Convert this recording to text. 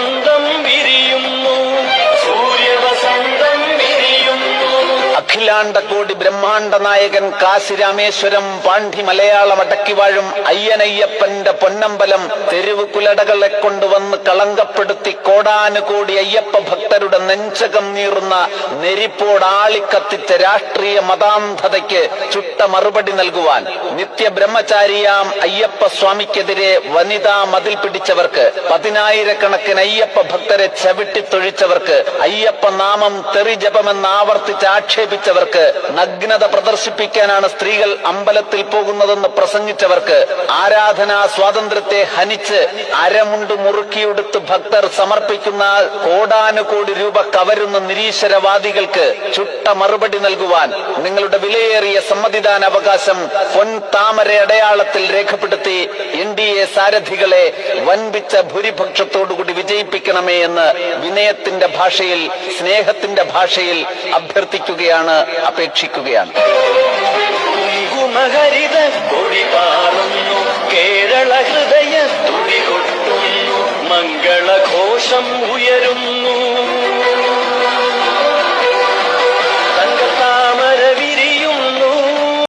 സൂര്യവസന്തം വിരിയുന്നു, സൂര്യവസന്തം വിരിയുന്നു. അഖിലാണ്ടകോടി ബ്രഹ്മാണ്ട നായകൻ കാശി രാമേശ്വരം പാണ്ഡി മലയാളം അടക്കി വാഴും അയ്യനയ്യപ്പന്റെ പൊന്നമ്പലം തെരുവ് കുലടകളെ കൊണ്ടുവന്ന് കളങ്കപ്പെടുത്തി കോടാനുകോടി അയ്യപ്പ ഭക്തരുടെ നെഞ്ചകം നീറുന്ന നെരിപ്പോടാളിക്കത്തിച്ച രാഷ്ട്രീയ മതാന്ധതയ്ക്ക് ചുട്ട മറുപടി നൽകുവാൻ നിത്യബ്രഹ്മചാരിയാം അയ്യപ്പ സ്വാമിക്കെതിരെ വനിതാ മതിൽ പിടിച്ചവർക്ക്, 10,000-കണക്കിന് അയ്യപ്പ ഭക്തരെ ചവിട്ടിത്തൊഴിച്ചവർക്ക്, അയ്യപ്പ നാമം തെറി ജപമെന്ന് ആവർത്തിച്ച് ആക്ഷേപിച്ചവർക്ക്, നഗ്നത പ്രദർശിപ്പിക്കാനാണ് സ്ത്രീകൾ അമ്പലത്തിൽ പോകുന്നതെന്ന് പ്രസംഗിച്ചവർക്ക്, ആരാധനാ സ്വാതന്ത്ര്യത്തെ ഹനിച്ച് അരമുണ്ട് മുറുക്കിയെടുത്ത് ഭക്തർ സമർപ്പിക്കുന്ന കോടാനുകോടി രൂപ കവരുന്ന നിരീശ്വരവാദികൾക്ക് ചുട്ട മറുപടി നൽകുവാൻ നിങ്ങളുടെ വിലയേറിയ സമ്മതിദാന അവകാശം പൊൻതാമര അടയാളത്തിൽ രേഖപ്പെടുത്തി NDA സാരഥികളെ വൻപിച്ച ഭൂരിപക്ഷത്തോടുകൂടി വിജയിപ്പിക്കണമേ എന്ന് വിനയത്തിന്റെ ഭാഷയിൽ, സ്നേഹത്തിന്റെ ഭാഷയിൽ അഭ്യർത്ഥിക്കുകയാണ്, അപേക്ഷിക്കുകയാണ്. കുങ്കുമഹരിത കൊടി പാറുന്നു, കേരള ഹൃദയ തുടി കൊട്ടുന്നു, മംഗളഘോഷം ഉയരുന്നു.